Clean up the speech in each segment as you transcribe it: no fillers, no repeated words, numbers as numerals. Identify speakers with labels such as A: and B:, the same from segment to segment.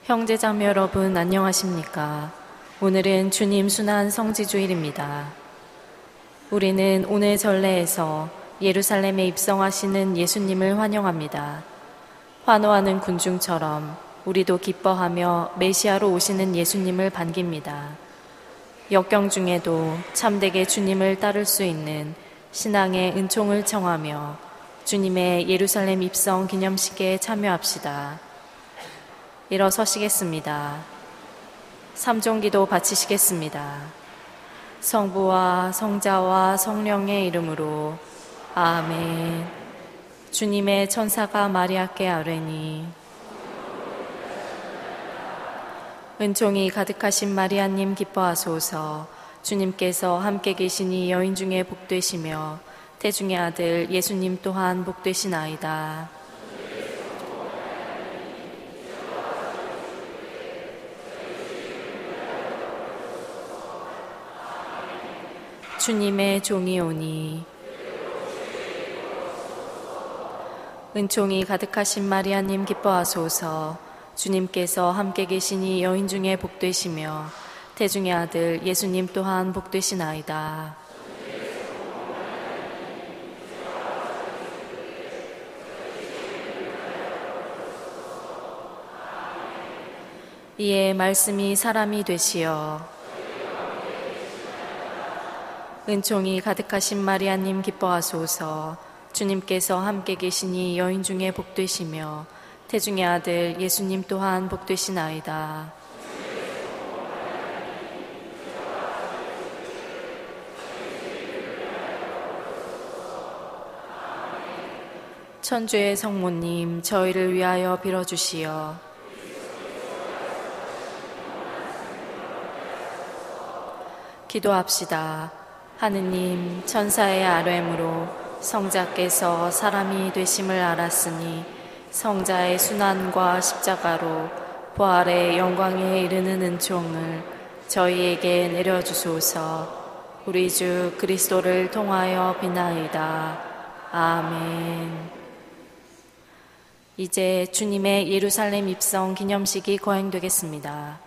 A: 형제자매 여러분 안녕하십니까? 오늘은 주님 순환 성지주일입니다. 우리는 오늘 전례에서 예루살렘에 입성하시는 예수님을 환영합니다. 환호하는 군중처럼 우리도 기뻐하며 메시아로 오시는 예수님을 반깁니다. 역경 중에도 참되게 주님을 따를 수 있는 신앙의 은총을 청하며 주님의 예루살렘 입성 기념식에 참여합시다. 일어서시겠습니다. 삼종기도 바치시겠습니다. 성부와 성자와 성령의 이름으로 아멘. 주님의 천사가 마리아께 아뢰니 은총이 가득하신 마리아님 기뻐하소서. 주님께서 함께 계시니 여인 중에 복되시며 태중의 아들 예수님 또한 복되시나이다. 주님의 종이 오니 은총이 가득하신 마리아님 기뻐하소서. 주님께서 함께 계시니 여인 중에 복되시며 태중의 아들 예수님 또한 복되시나이다. 이에 말씀이 사람이 되시어 은총이 가득하신 마리아님 기뻐하소서. 주님께서 함께 계시니 여인 중에 복되시며 태중의 아들 예수님 또한 복되시나이다. 천주의 성모님 저희를 위하여 빌어주시어. 기도합시다. 하느님, 천사의 아뢰므로 성자께서 사람이 되심을 알았으니 성자의 순환과 십자가로 부활의 영광에 이르는 은총을 저희에게 내려주소서. 우리 주 그리스도를 통하여 비나이다. 아멘. 이제 주님의 예루살렘 입성 기념식이 거행되겠습니다.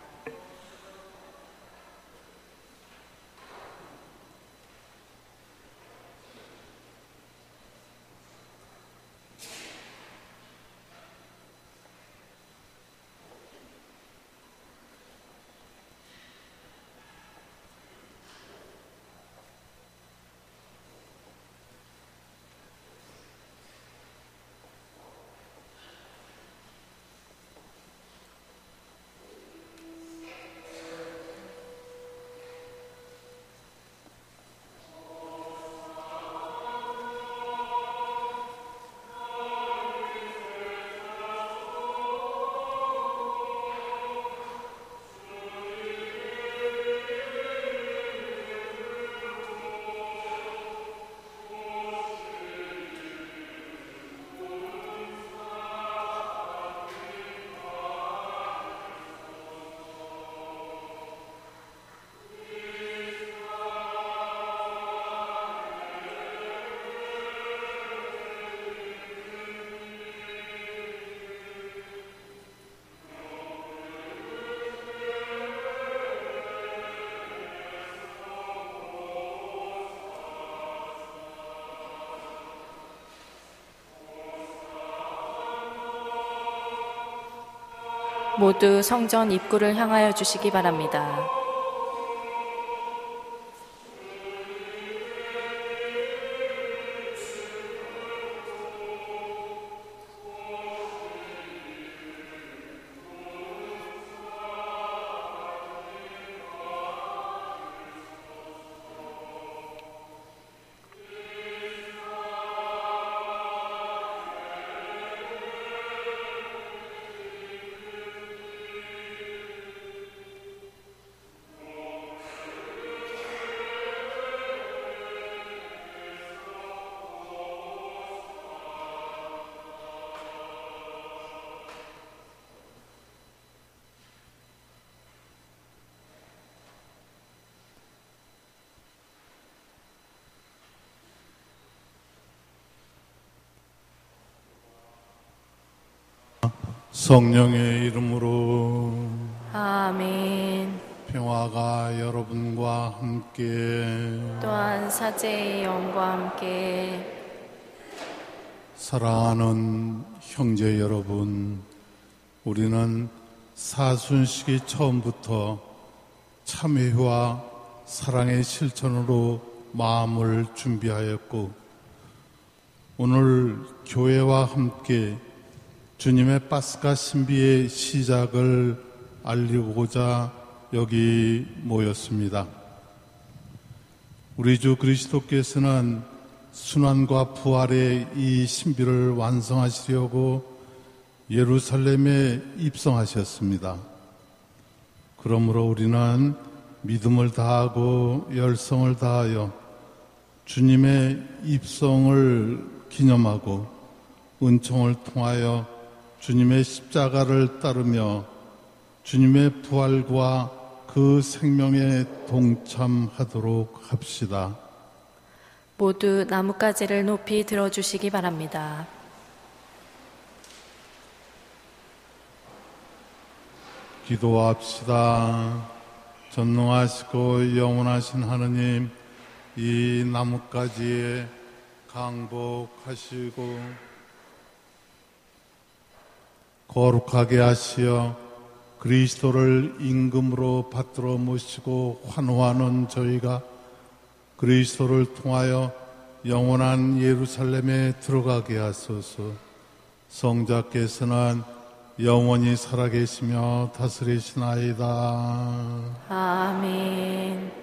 A: 모두 성전 입구를 향하여 주시기 바랍니다.
B: 성령의 이름으로
A: 아멘.
B: 평화가 여러분과 함께
A: 또한 사제의 영과 함께
B: 사랑하는 형제 여러분, 우리는 사순식이 처음부터 참회와 사랑의 실천으로 마음을 준비하였고, 오늘 교회와 함께 주님의 파스카 신비의 시작을 알리고자 여기 모였습니다. 우리 주 그리스도께서는 순환과 부활의 이 신비를 완성하시려고 예루살렘에 입성하셨습니다. 그러므로 우리는 믿음을 다하고 열성을 다하여 주님의 입성을 기념하고 은총을 통하여 주님의 십자가를 따르며 주님의 부활과 그 생명에 동참하도록 합시다.
A: 모두 나뭇가지를 높이 들어주시기 바랍니다.
B: 기도합시다. 전능하시고 영원하신 하느님, 이 나뭇가지에 강복하시고 거룩하게 하시어 그리스도를 임금으로 받들어 모시고 환호하는 저희가 그리스도를 통하여 영원한 예루살렘에 들어가게 하소서. 성자께서는 영원히 살아계시며 다스리시나이다.
A: 아멘.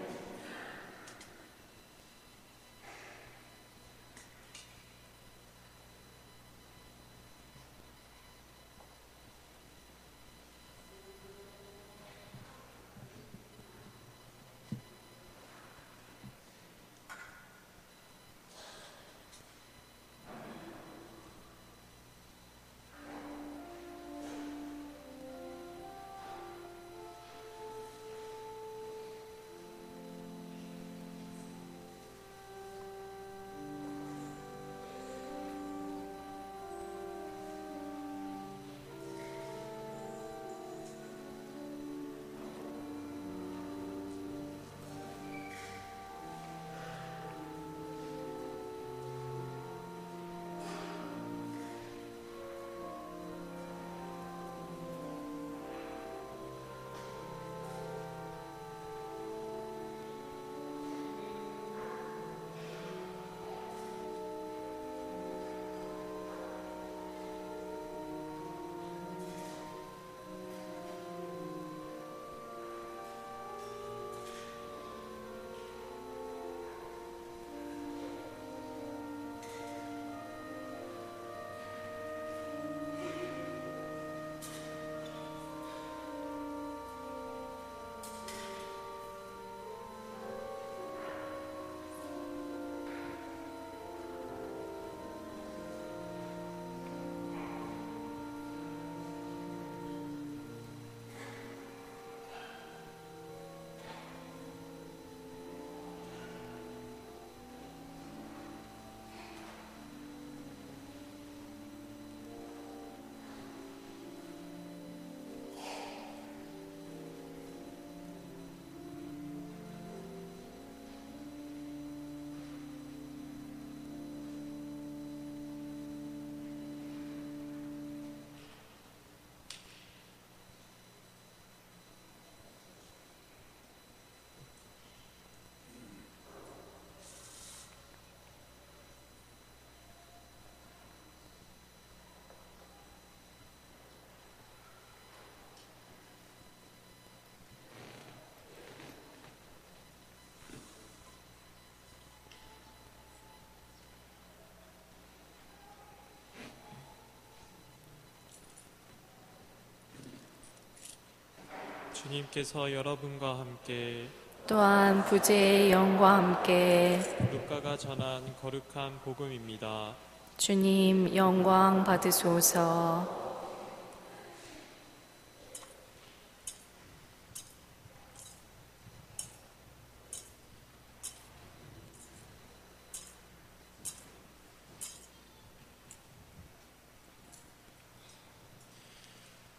C: 주님께서 여러분과 함께
A: 또한 부제의 영과 함께
C: 루카가 전한 거룩한 복음입니다.
A: 주님 영광 받으소서.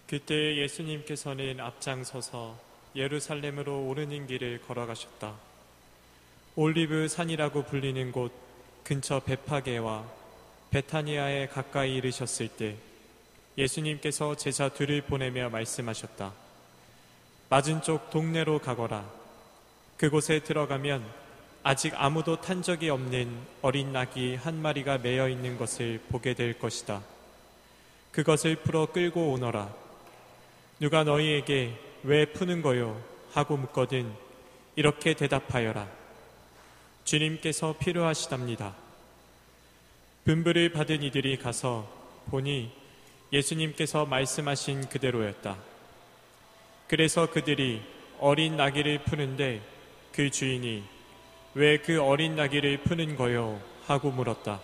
C: 그때 예수님께서는 앞장서서 예루살렘으로 오르는 길을 걸어가셨다. 올리브 산이라고 불리는 곳 근처 베파게와 베타니아에 가까이 이르셨을 때 예수님께서 제자 둘을 보내며 말씀하셨다. 맞은쪽 동네로 가거라. 그곳에 들어가면 아직 아무도 탄 적이 없는 어린 낙이 한 마리가 매여 있는 것을 보게 될 것이다. 그것을 풀어 끌고 오너라. 누가 너희에게 왜 푸는 거요? 하고 묻거든 이렇게 대답하여라. 주님께서 필요하시답니다. 분부를 받은 이들이 가서 보니 예수님께서 말씀하신 그대로였다. 그래서 그들이 어린 나귀를 푸는데 그 주인이 왜 그 어린 나귀를 푸는 거요? 하고 물었다.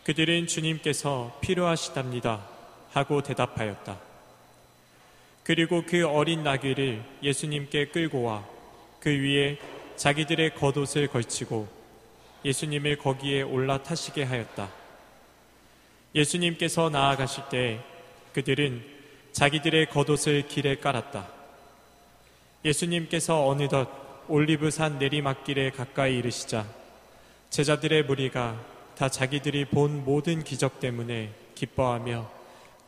C: 그들은 주님께서 필요하시답니다. 하고 대답하였다. 그리고 그 어린 나귀를 예수님께 끌고 와 그 위에 자기들의 겉옷을 걸치고 예수님을 거기에 올라타시게 하였다. 예수님께서 나아가실 때 그들은 자기들의 겉옷을 길에 깔았다. 예수님께서 어느덧 올리브산 내리막길에 가까이 이르시자 제자들의 무리가 다 자기들이 본 모든 기적 때문에 기뻐하며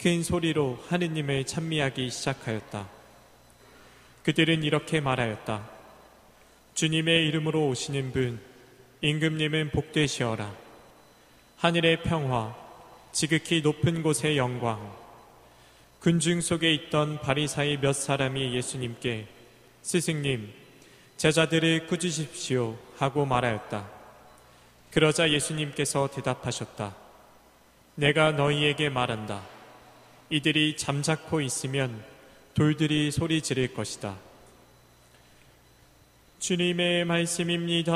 C: 큰 소리로 하느님을 찬미하기 시작하였다. 그들은 이렇게 말하였다. 주님의 이름으로 오시는 분, 임금님은 복되시어라. 하늘의 평화, 지극히 높은 곳의 영광. 군중 속에 있던 바리사의 몇 사람이 예수님께 스승님, 제자들을 꾸짖으십시오 하고 말하였다. 그러자 예수님께서 대답하셨다. 내가 너희에게 말한다. 이들이 잠자코 있으면 돌들이 소리 지를 것이다. 주님의 말씀입니다.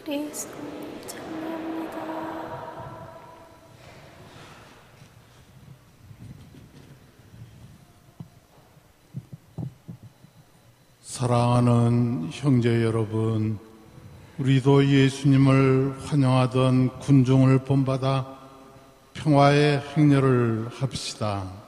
A: 그리스도님 찬미합니다.
B: 사랑하는 형제 여러분, 우리도 예수님을 환영하던 군중을 본받아 평화의 행렬을 합시다.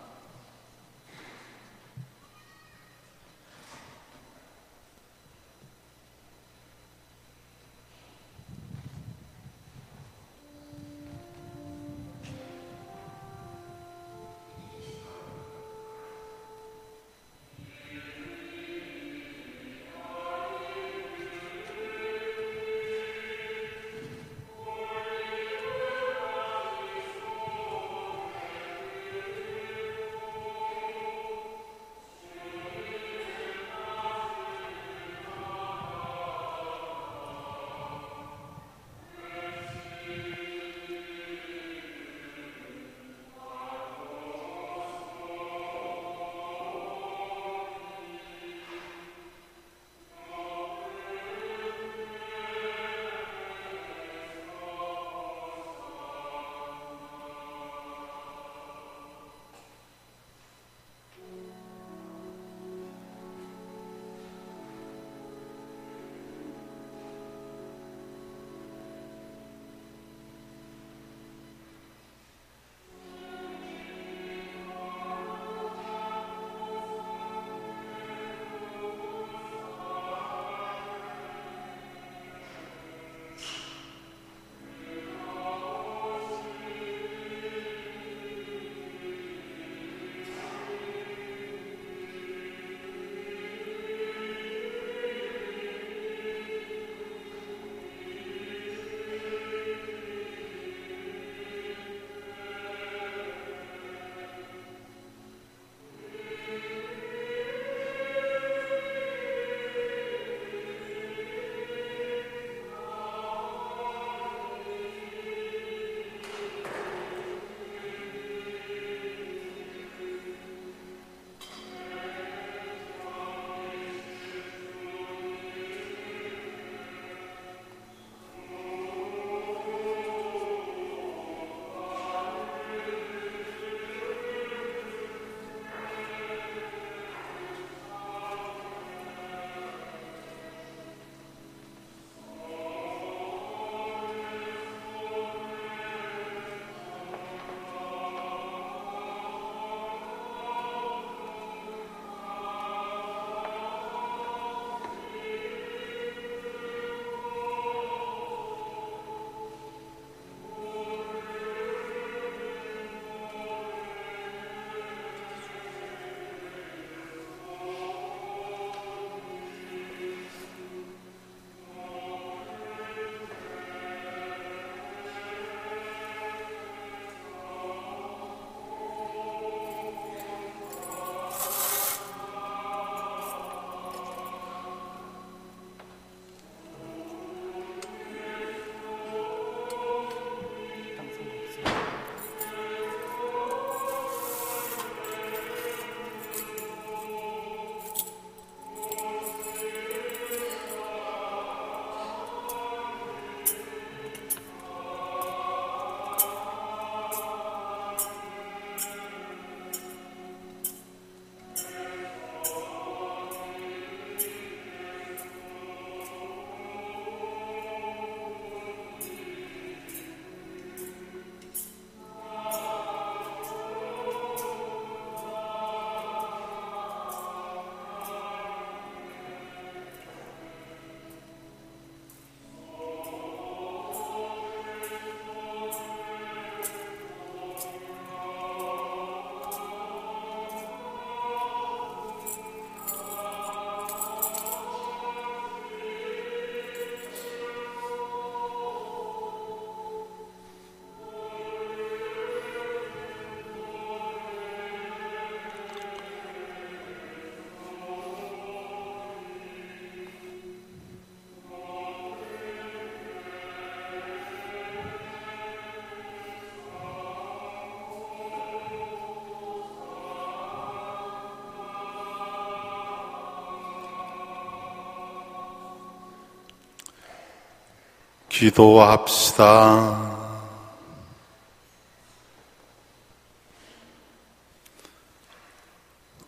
B: 기도합시다.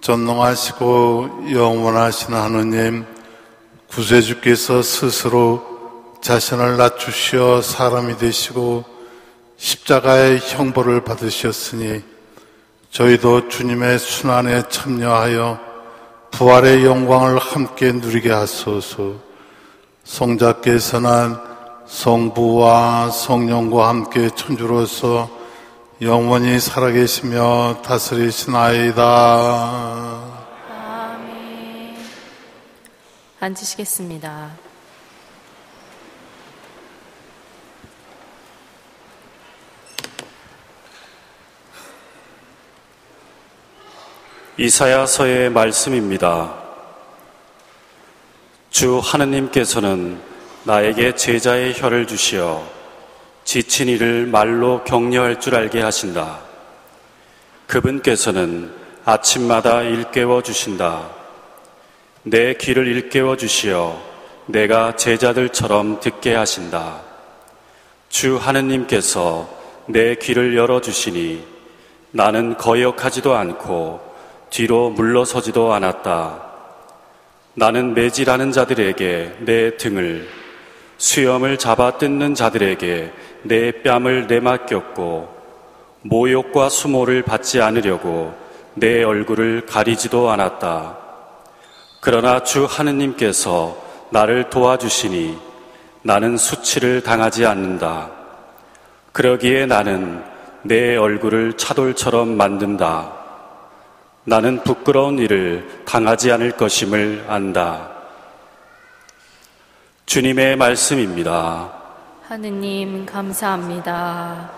B: 전능하시고 영원하신 하느님, 구세주께서 스스로 자신을 낮추시어 사람이 되시고 십자가의 형벌을 받으셨으니 저희도 주님의 순환에 참여하여 부활의 영광을 함께 누리게 하소서. 성자께서는 성부와 성령과 함께 천주로서 영원히 살아계시며 다스리시나이다.
A: 아멘. 앉으시겠습니다.
D: 이사야서의 말씀입니다. 주 하느님께서는 나에게 제자의 혀를 주시어 지친 이를 말로 격려할 줄 알게 하신다. 그분께서는 아침마다 일깨워 주신다. 내 귀를 일깨워 주시어 내가 제자들처럼 듣게 하신다. 주 하느님께서 내 귀를 열어주시니 나는 거역하지도 않고 뒤로 물러서지도 않았다. 나는 매질하는 자들에게 내 등을, 수염을 잡아 뜯는 자들에게 내 뺨을 내맡겼고 모욕과 수모를 받지 않으려고 내 얼굴을 가리지도 않았다. 그러나 주 하느님께서 나를 도와주시니 나는 수치를 당하지 않는다. 그러기에 나는 내 얼굴을 차돌처럼 만든다. 나는 부끄러운 일을 당하지 않을 것임을 안다. 주님의 말씀입니다.
A: 하느님 감사합니다.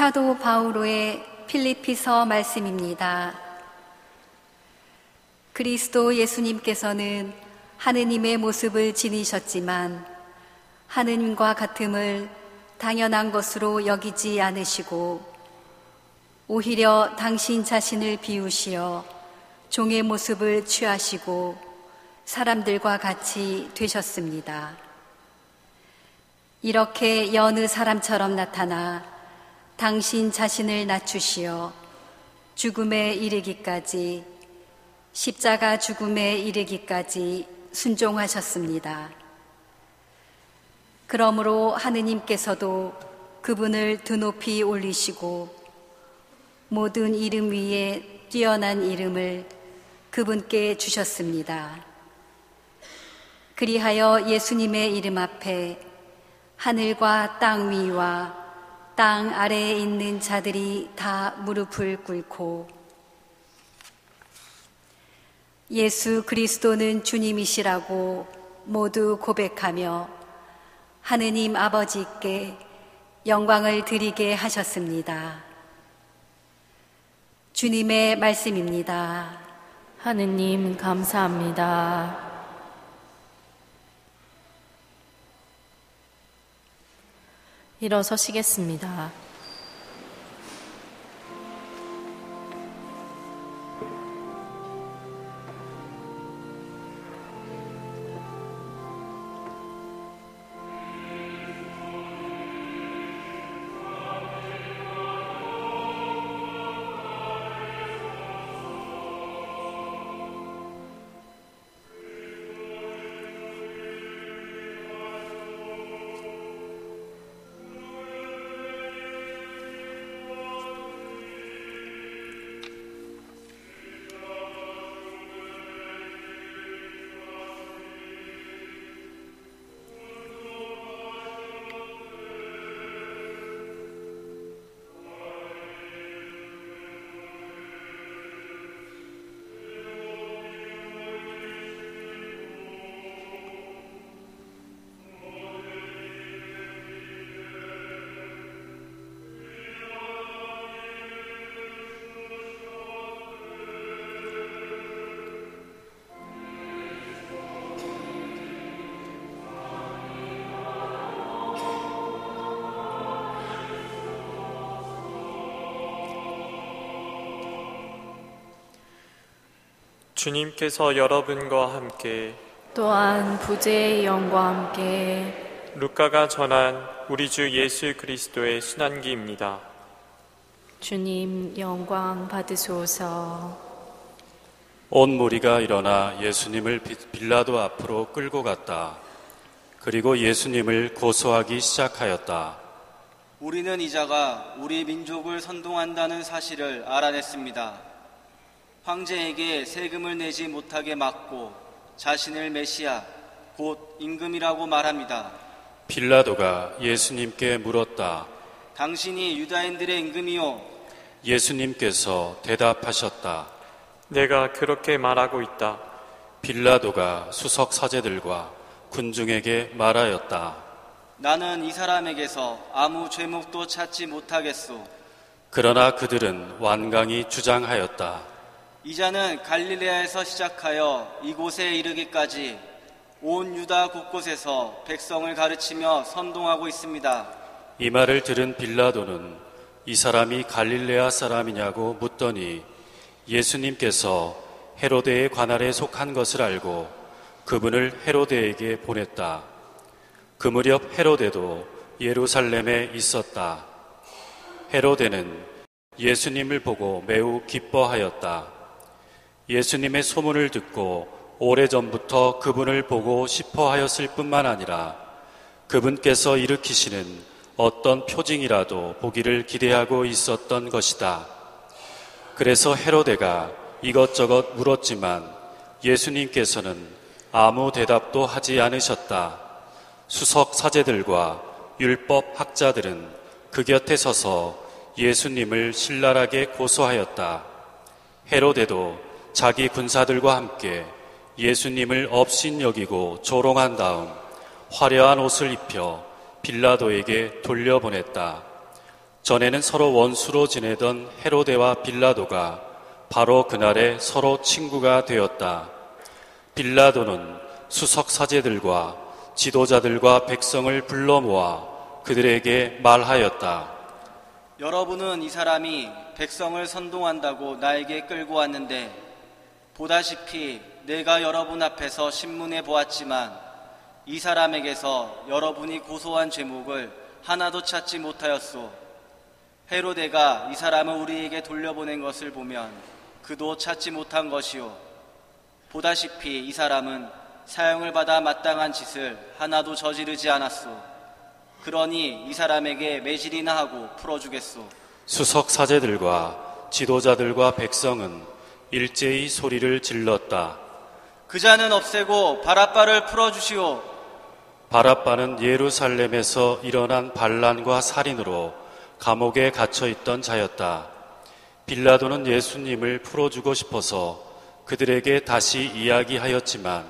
E: 사도 바오로의 필리피서 말씀입니다. 그리스도 예수님께서는 하느님의 모습을 지니셨지만 하느님과 같음을 당연한 것으로 여기지 않으시고 오히려 당신 자신을 비우시어 종의 모습을 취하시고 사람들과 같이 되셨습니다. 이렇게 여느 사람처럼 나타나 당신 자신을 낮추시어 죽음에 이르기까지, 십자가 죽음에 이르기까지 순종하셨습니다. 그러므로 하느님께서도 그분을 드높이 올리시고 모든 이름 위에 뛰어난 이름을 그분께 주셨습니다. 그리하여 예수님의 이름 앞에 하늘과 땅 위와 땅 아래에 있는 자들이 다 무릎을 꿇고 예수 그리스도는 주님이시라고 모두 고백하며 하느님 아버지께 영광을 드리게 하셨습니다. 주님의 말씀입니다.
A: 하느님 감사합니다. 일어서시겠습니다.
C: 주님께서 여러분과 함께
A: 또한 부재의 영과 함께
C: 루카가 전한 우리 주 예수 그리스도의 순환기입니다.
A: 주님 영광 받으소서.
D: 온 무리가 일어나 예수님을 빌라도 앞으로 끌고 갔다. 그리고 예수님을 고소하기 시작하였다.
F: 우리는 이자가 우리 민족을 선동한다는 사실을 알아냈습니다. 황제에게 세금을 내지 못하게 막고 자신을 메시아, 곧 임금이라고 말합니다.
D: 빌라도가 예수님께 물었다.
F: 당신이 유다인들의 임금이요?
D: 예수님께서 대답하셨다.
C: 내가 그렇게 말하고 있다.
D: 빌라도가 수석 사제들과 군중에게 말하였다.
F: 나는 이 사람에게서 아무 죄목도 찾지 못하겠소.
D: 그러나 그들은 완강히 주장하였다.
F: 이 자는 갈릴레아에서 시작하여 이곳에 이르기까지 온 유다 곳곳에서 백성을 가르치며 선동하고 있습니다.
D: 이 말을 들은 빌라도는 이 사람이 갈릴레아 사람이냐고 묻더니 예수님께서 헤로데의 관할에 속한 것을 알고 그분을 헤로데에게 보냈다. 그 무렵 헤로데도 예루살렘에 있었다. 헤로데는 예수님을 보고 매우 기뻐하였다. 예수님의 소문을 듣고 오래전부터 그분을 보고 싶어 하였을 뿐만 아니라 그분께서 일으키시는 어떤 표징이라도 보기를 기대하고 있었던 것이다. 그래서 헤로데가 이것저것 물었지만 예수님께서는 아무 대답도 하지 않으셨다. 수석 사제들과 율법 학자들은 그 곁에 서서 예수님을 신랄하게 고소하였다. 헤로데도 자기 군사들과 함께 예수님을 업신여기고 조롱한 다음 화려한 옷을 입혀 빌라도에게 돌려보냈다. 전에는 서로 원수로 지내던 헤로데와 빌라도가 바로 그날에 서로 친구가 되었다. 빌라도는 수석 사제들과 지도자들과 백성을 불러 모아 그들에게 말하였다.
F: 여러분은 이 사람이 백성을 선동한다고 나에게 끌고 왔는데 보다시피 내가 여러분 앞에서 신문해 보았지만 이 사람에게서 여러분이 고소한 죄목을 하나도 찾지 못하였소. 헤로데가 이 사람을 우리에게 돌려보낸 것을 보면 그도 찾지 못한 것이요. 보다시피 이 사람은 사형을 받아 마땅한 짓을 하나도 저지르지 않았소. 그러니 이 사람에게 매질이나 하고 풀어주겠소.
D: 수석 사제들과 지도자들과 백성은 일제히 소리를 질렀다.
F: 그 자는 없애고 바랍바를 풀어주시오.
D: 바랍바는 예루살렘에서 일어난 반란과 살인으로 감옥에 갇혀 있던 자였다. 빌라도는 예수님을 풀어주고 싶어서 그들에게 다시 이야기하였지만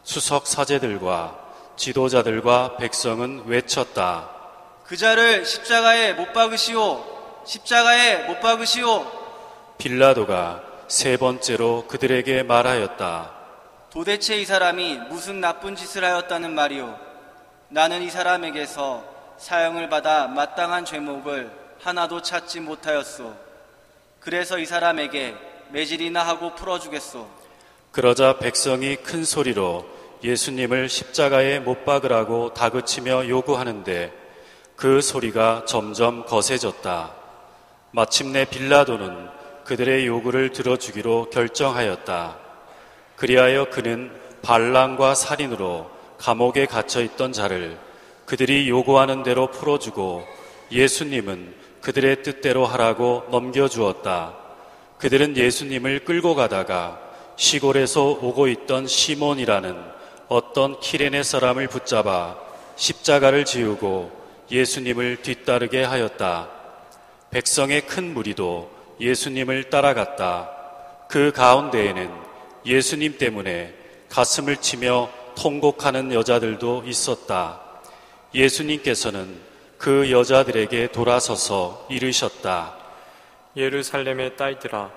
D: 수석 사제들과 지도자들과 백성은 외쳤다.
F: 그 자를 십자가에 못 박으시오. 십자가에 못 박으시오.
D: 빌라도가 세 번째로 그들에게 말하였다.
F: 도대체 이 사람이 무슨 나쁜 짓을 하였다는 말이오. 나는 이 사람에게서 사형을 받아 마땅한 죄목을 하나도 찾지 못하였소. 그래서 이 사람에게 매질이나 하고 풀어주겠소.
D: 그러자 백성이 큰 소리로 예수님을 십자가에 못 박으라고 다그치며 요구하는데 그 소리가 점점 거세졌다. 마침내 빌라도는 그들의 요구를 들어주기로 결정하였다. 그리하여 그는 반란과 살인으로 감옥에 갇혀있던 자를 그들이 요구하는 대로 풀어주고 예수님은 그들의 뜻대로 하라고 넘겨주었다. 그들은 예수님을 끌고 가다가 시골에서 오고 있던 시몬이라는 어떤 키레네 사람을 붙잡아 십자가를 지우고 예수님을 뒤따르게 하였다. 백성의 큰 무리도 예수님을 따라갔다. 그 가운데에는 예수님 때문에 가슴을 치며 통곡하는 여자들도 있었다. 예수님께서는 그 여자들에게 돌아서서 이르셨다.
C: 예루살렘의 딸들아,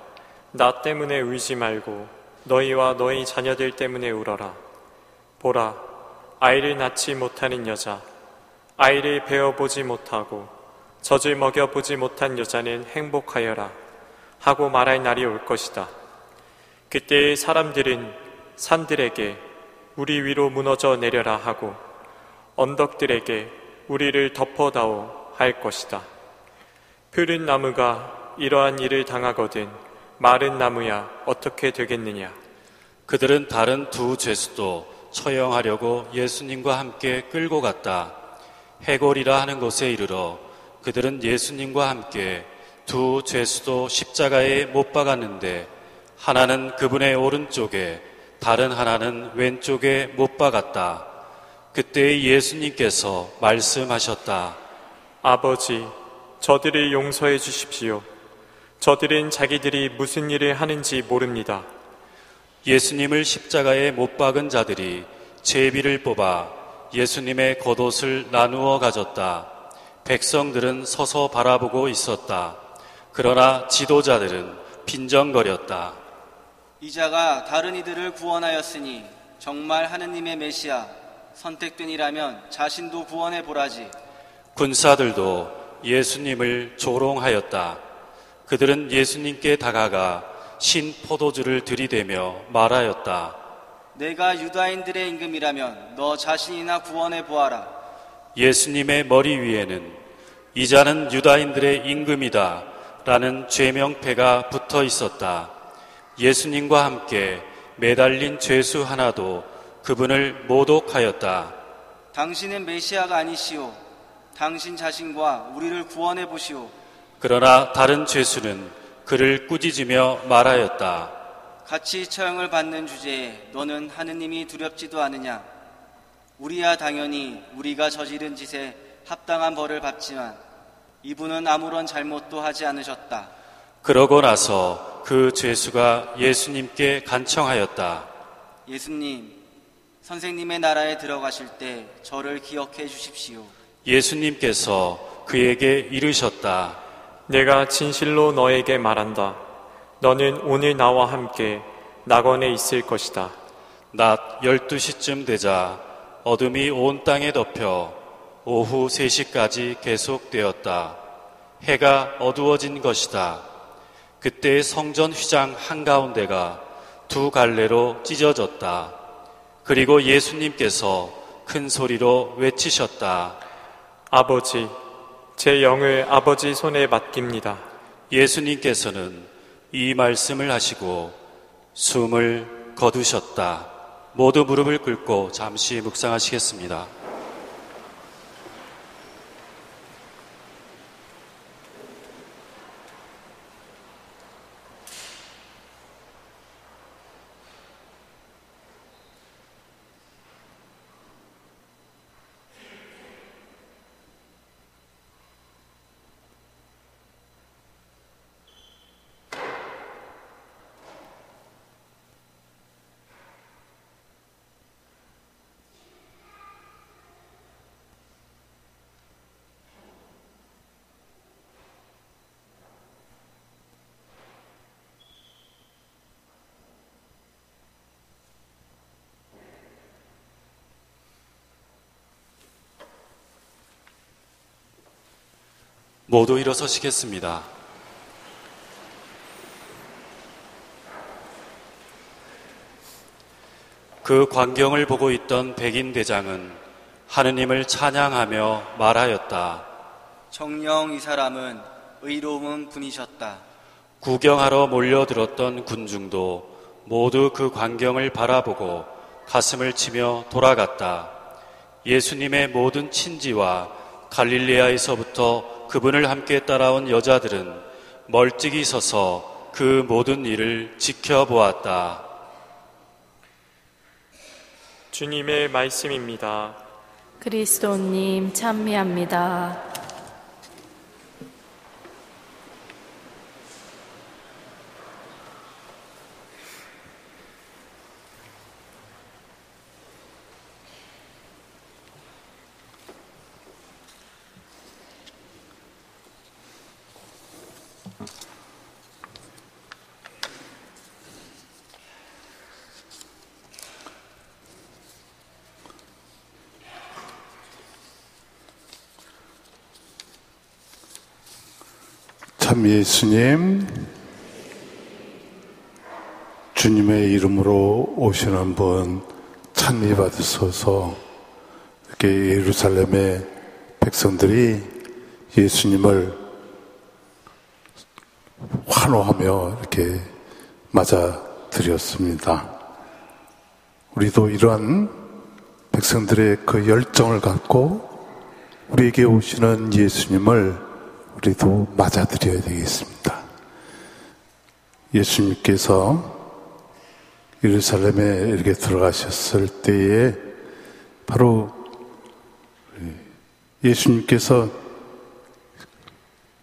C: 나 때문에 울지 말고 너희와 너희 자녀들 때문에 울어라. 보라, 아이를 낳지 못하는 여자, 아이를 베어보지 못하고 젖을 먹여보지 못한 여자는 행복하여라 하고 말할 날이 올 것이다. 그때의 사람들은 산들에게 우리 위로 무너져 내려라 하고 언덕들에게 우리를 덮어다오 할 것이다. 푸른 나무가 이러한 일을 당하거든 마른 나무야 어떻게 되겠느냐.
D: 그들은 다른 두 죄수도 처형하려고 예수님과 함께 끌고 갔다. 해골이라 하는 곳에 이르러 그들은 예수님과 함께 두 죄수도 십자가에 못 박았는데 하나는 그분의 오른쪽에 다른 하나는 왼쪽에 못 박았다. 그때 예수님께서 말씀하셨다.
C: 아버지, 저들을 용서해 주십시오. 저들은 자기들이 무슨 일을 하는지 모릅니다.
D: 예수님을 십자가에 못 박은 자들이 제비를 뽑아 예수님의 겉옷을 나누어 가졌다. 백성들은 서서 바라보고 있었다. 그러나 지도자들은 빈정거렸다.
F: 이자가 다른 이들을 구원하였으니 정말 하느님의 메시아 선택된 이라면 자신도 구원해 보라지.
D: 군사들도 예수님을 조롱하였다. 그들은 예수님께 다가가 신 포도주를 들이대며 말하였다.
F: 내가 유다인들의 임금이라면 너 자신이나 구원해 보아라.
D: 예수님의 머리 위에는 이자는 유다인들의 임금이다 라는 죄명패가 붙어 있었다. 예수님과 함께 매달린 죄수 하나도 그분을 모독하였다.
F: 당신은 메시아가 아니시오. 당신 자신과 우리를 구원해 보시오.
D: 그러나 다른 죄수는 그를 꾸짖으며 말하였다.
F: 같이 처형을 받는 주제에 너는 하느님이 두렵지도 않으냐. 우리야 당연히 우리가 저지른 짓에 합당한 벌을 받지만 이분은 아무런 잘못도 하지 않으셨다.
D: 그러고 나서 그 죄수가 예수님께 간청하였다.
F: 예수님, 선생님의 나라에 들어가실 때 저를 기억해 주십시오.
D: 예수님께서 그에게 이르셨다.
C: 내가 진실로 너에게 말한다. 너는 오늘 나와 함께 낙원에 있을 것이다.
D: 낮 12시쯤 되자 어둠이 온 땅에 덮여 오후 3시까지 계속되었다. 해가 어두워진 것이다. 그때 성전 휘장 한가운데가 2 갈래로 찢어졌다. 그리고 예수님께서 큰 소리로 외치셨다.
C: 아버지, 제 영을 아버지 손에 맡깁니다.
D: 예수님께서는 이 말씀을 하시고 숨을 거두셨다. 모두 무릎을 꿇고 잠시 묵상하시겠습니다. 모두 일어서시겠습니다. 그 광경을 보고 있던 백인 대장은 하느님을 찬양하며 말하였다.
F: 정녕 이 사람은 의로운 분이셨다.
D: 구경하러 몰려들었던 군중도 모두 그 광경을 바라보고 가슴을 치며 돌아갔다. 예수님의 모든 친지와 갈릴레아에서부터 그분을 함께 따라온 여자들은 멀찍이 서서 그 모든 일을 지켜보았다.
C: 주님의 말씀입니다.
A: 그리스도님 찬미합니다.
B: 참 예수님, 주님의 이름으로 오시는 분 찬미 받으소서. 이렇게 예루살렘의 백성들이 예수님을 환호하며 이렇게 맞아들였습니다. 우리도 이러한 백성들의 그 열정을 갖고 우리에게 오시는 예수님을 우리도 맞아들여야 되겠습니다. 예수님께서 예루살렘에 이렇게 들어가셨을 때에 바로 예수님께서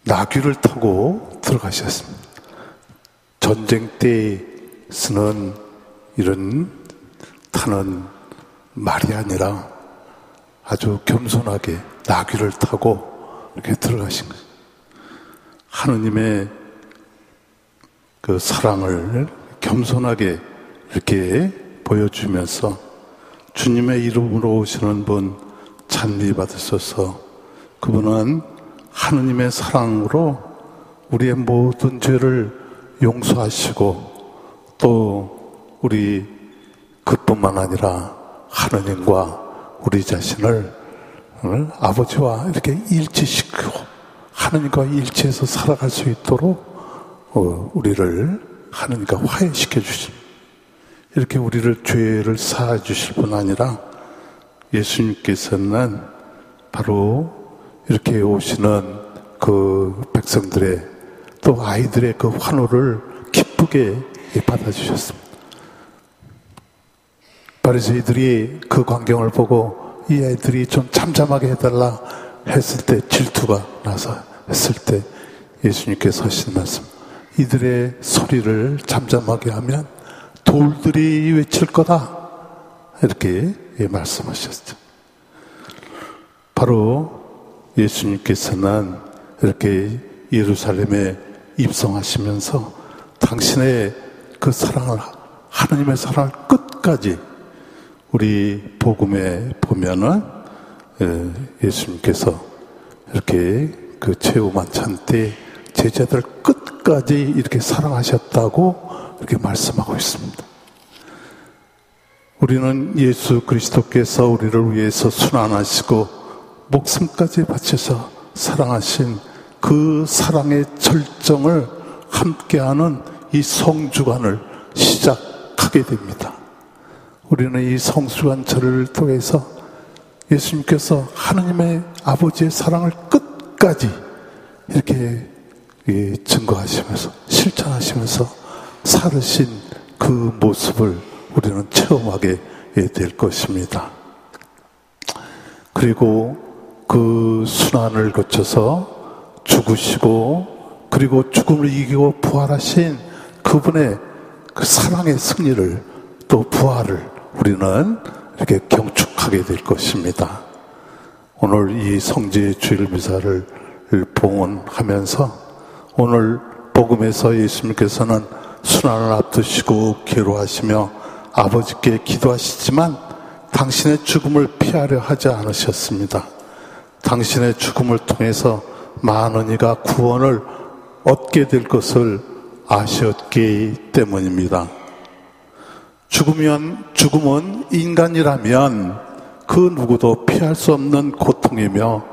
B: 나귀를 타고 들어가셨습니다. 전쟁 때 쓰는 이런 타는 말이 아니라 아주 겸손하게 나귀를 타고 이렇게 들어가신 거예요. 하느님의 그 사랑을 겸손하게 이렇게 보여주면서 주님의 이름으로 오시는 분 찬미 받으소서. 그분은 하느님의 사랑으로 우리의 모든 죄를 용서하시고 또 우리 그뿐만 아니라 하느님과 우리 자신을 아버지와 이렇게 일치시키고 하느님과 일치해서 살아갈 수 있도록 우리를 하느님과 화해시켜 주십니다. 이렇게 우리를 죄를 사해 주실 뿐 아니라 예수님께서는 바로 이렇게 오시는 그 백성들의 또 아이들의 그 환호를 기쁘게 받아주셨습니다. 바리새인들이 그 광경을 보고 이 아이들이 좀 잠잠하게 해달라 했을 때 질투가 나서 했을 때 예수님께서 하신 말씀, 이들의 소리를 잠잠하게 하면 돌들이 외칠 거다, 이렇게 말씀하셨죠. 바로 예수님께서는 이렇게 예루살렘에 입성하시면서 당신의 그 사랑을, 하나님의 사랑을 끝까지, 우리 복음에 보면은 예수님께서 이렇게 그 최후 만찬 때 제자들 끝까지 이렇게 사랑하셨다고 이렇게 말씀하고 있습니다. 우리는 예수 그리스도께서 우리를 위해서 순환하시고 목숨까지 바쳐서 사랑하신 그 사랑의 절정을 함께하는 이 성주간을 시작하게 됩니다. 우리는 이 성주간절을 통해서 예수님께서 하나님의 아버지의 사랑을 끝까지 이렇게 증거하시면서 실천하시면서 살으신 그 모습을 우리는 체험하게 될 것입니다. 그리고 그 순환을 거쳐서 죽으시고 그리고 죽음을 이기고 부활하신 그분의 그 사랑의 승리를, 또 부활을 우리는 이렇게 경축하게 될 것입니다. 오늘 이 성지의 주일 미사를 봉헌하면서 오늘 복음에서 예수님께서는 순환을 앞두시고 괴로워하시며 아버지께 기도하시지만 당신의 죽음을 피하려 하지 않으셨습니다. 당신의 죽음을 통해서 많은 이가 구원을 얻게 될 것을 아셨기 때문입니다. 죽음은 인간이라면 그 누구도 피할 수 없는 고통이며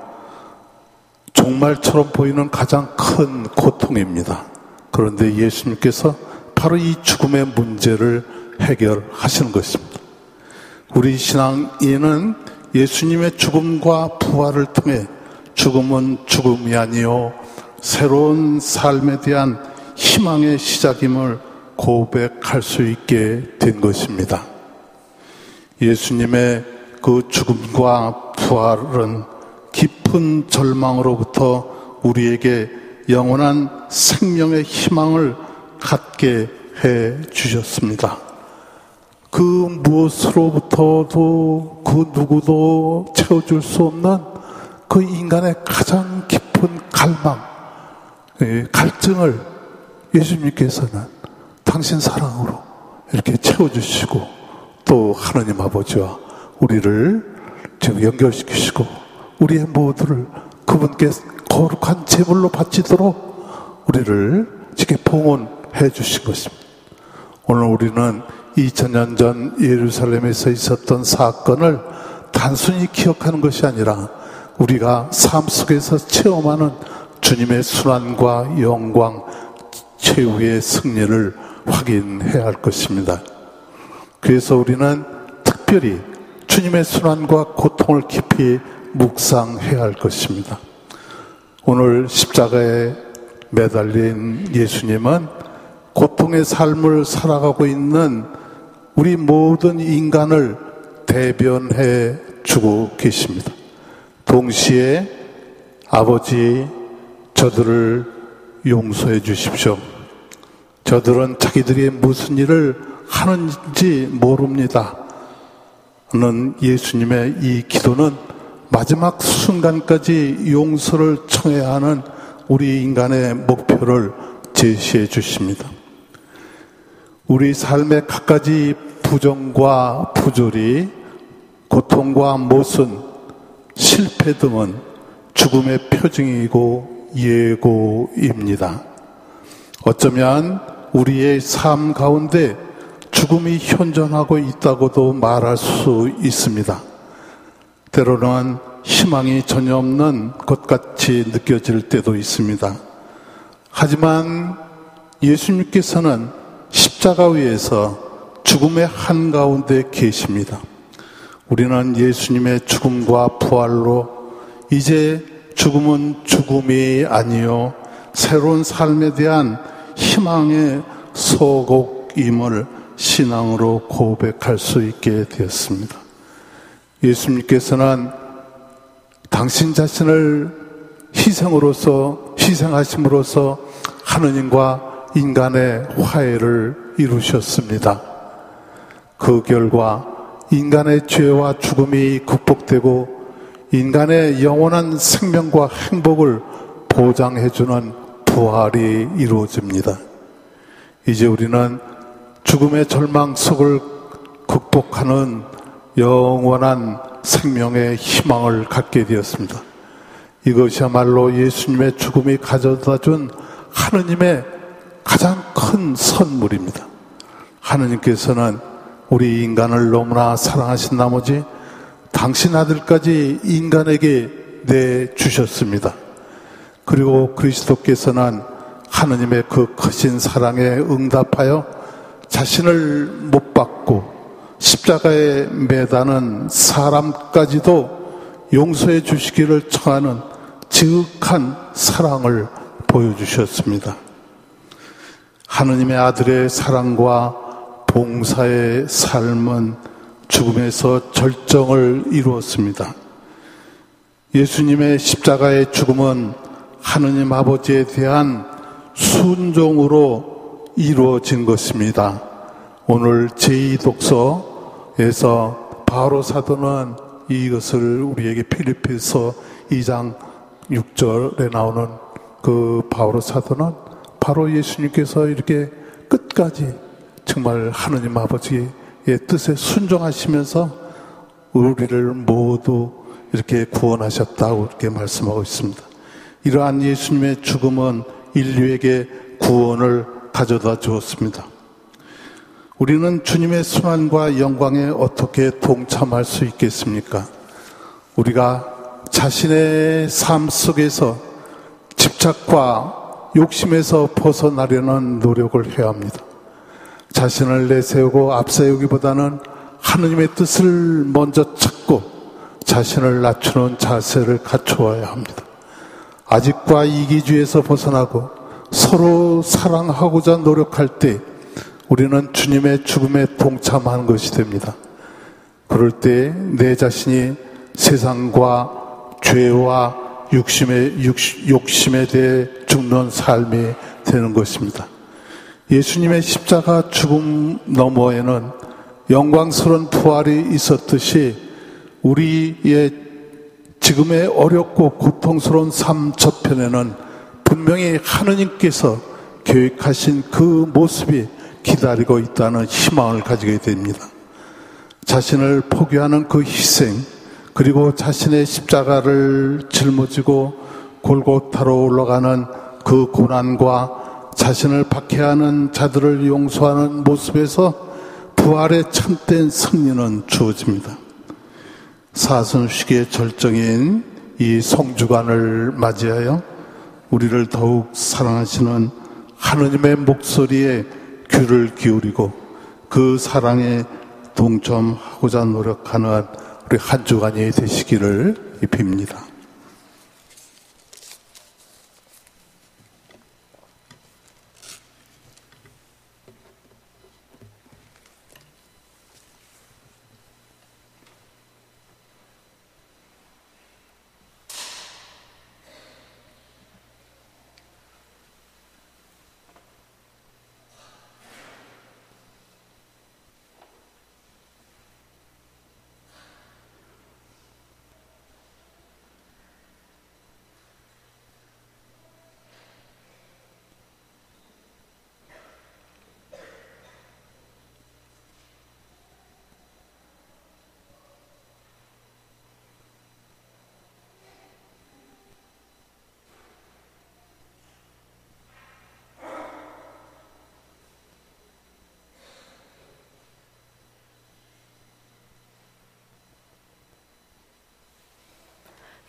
B: 종말처럼 보이는 가장 큰 고통입니다. 그런데 예수님께서 바로 이 죽음의 문제를 해결하시는 것입니다. 우리 신앙인은 예수님의 죽음과 부활을 통해 죽음은 죽음이 아니요 새로운 삶에 대한 희망의 시작임을 고백할 수 있게 된 것입니다. 예수님의 그 죽음과 부활은 깊은 절망으로부터 우리에게 영원한 생명의 희망을 갖게 해 주셨습니다. 그 무엇으로부터도 그 누구도 채워줄 수 없는 그 인간의 가장 깊은 갈망, 갈증을 예수님께서는 당신 사랑으로 이렇게 채워주시고 또 하나님 아버지와 우리를 지금 연결시키시고 우리의 모두를 그분께 거룩한 제물로 바치도록 우리를 이렇게 봉헌해 주신 것입니다. 오늘 우리는 2000년 전 예루살렘에서 있었던 사건을 단순히 기억하는 것이 아니라 우리가 삶 속에서 체험하는 주님의 순환과 영광, 최후의 승리를 확인해야 할 것입니다. 그래서 우리는 특별히 주님의 순환과 고통을 깊이 묵상해야 할 것입니다. 오늘 십자가에 매달린 예수님은 고통의 삶을 살아가고 있는 우리 모든 인간을 대변해 주고 계십니다. 동시에 아버지, 저들을 용서해 주십시오. 저들은 자기들이 무슨 일을 하는지 모릅니다. 는 예수님의 이 기도는 마지막 순간까지 용서를 청해야 하는 우리 인간의 목표를 제시해 주십니다. 우리 삶의 갖가지 부정과 부조리, 고통과 모순, 실패 등은 죽음의 표징이고 예고입니다. 어쩌면 우리의 삶 가운데 죽음이 현존하고 있다고도 말할 수 있습니다. 때로는 희망이 전혀 없는 것 같이 느껴질 때도 있습니다. 하지만 예수님께서는 십자가 위에서 죽음의 한가운데 계십니다. 우리는 예수님의 죽음과 부활로 이제 죽음은 죽음이 아니요 새로운 삶에 대한 희망의 소곡임을 신앙으로 고백할 수 있게 되었습니다. 예수님께서는 당신 자신을 희생하심으로써 하느님과 인간의 화해를 이루셨습니다. 그 결과 인간의 죄와 죽음이 극복되고 인간의 영원한 생명과 행복을 보장해주는 부활이 이루어집니다. 이제 우리는 죽음의 절망 속을 극복하는 영원한 생명의 희망을 갖게 되었습니다. 이것이야말로 예수님의 죽음이 가져다준 하느님의 가장 큰 선물입니다. 하느님께서는 우리 인간을 너무나 사랑하신 나머지 당신 아들까지 인간에게 내주셨습니다. 그리고 그리스도께서는 하느님의 그 크신 사랑에 응답하여 자신을 못 박고 십자가에 매다는 사람까지도 용서해 주시기를 청하는 지극한 사랑을 보여주셨습니다. 하느님의 아들의 사랑과 봉사의 삶은 죽음에서 절정을 이루었습니다. 예수님의 십자가의 죽음은 하느님 아버지에 대한 순종으로 이루어진 것입니다. 오늘 제2독서에서 바오로 사도는 이것을 우리에게 필리핀서 2장 6절에 나오는 그 바오로 사도는 바로 예수님께서 이렇게 끝까지 정말 하느님 아버지의 뜻에 순종하시면서 우리를 모두 이렇게 구원하셨다고 이렇게 말씀하고 있습니다. 이러한 예수님의 죽음은 인류에게 구원을 가져다 주었습니다. 우리는 주님의 순환과 영광에 어떻게 동참할 수 있겠습니까? 우리가 자신의 삶 속에서 집착과 욕심에서 벗어나려는 노력을 해야 합니다. 자신을 내세우고 앞세우기보다는 하느님의 뜻을 먼저 찾고 자신을 낮추는 자세를 갖추어야 합니다. 아직과 이기주의에서 벗어나고 서로 사랑하고자 노력할 때 우리는 주님의 죽음에 동참하는 것이 됩니다. 그럴 때 내 자신이 세상과 죄와 욕심에 대해 죽는 삶이 되는 것입니다. 예수님의 십자가 죽음 너머에는 영광스러운 부활이 있었듯이 우리의 지금의 어렵고 고통스러운 삶 저편에는 분명히 하느님께서 계획하신 그 모습이 기다리고 있다는 희망을 가지게 됩니다. 자신을 포기하는 그 희생, 그리고 자신의 십자가를 짊어지고 골고타로 올라가는 그 고난과 자신을 박해하는 자들을 용서하는 모습에서 부활의 참된 승리는 주어집니다. 사순식의 절정인 이 성주간을 맞이하여 우리를 더욱 사랑하시는 하느님의 목소리에 귀를 기울이고 그 사랑에 동참하고자 노력하는 우리 한 주간이 되시기를 빕니다.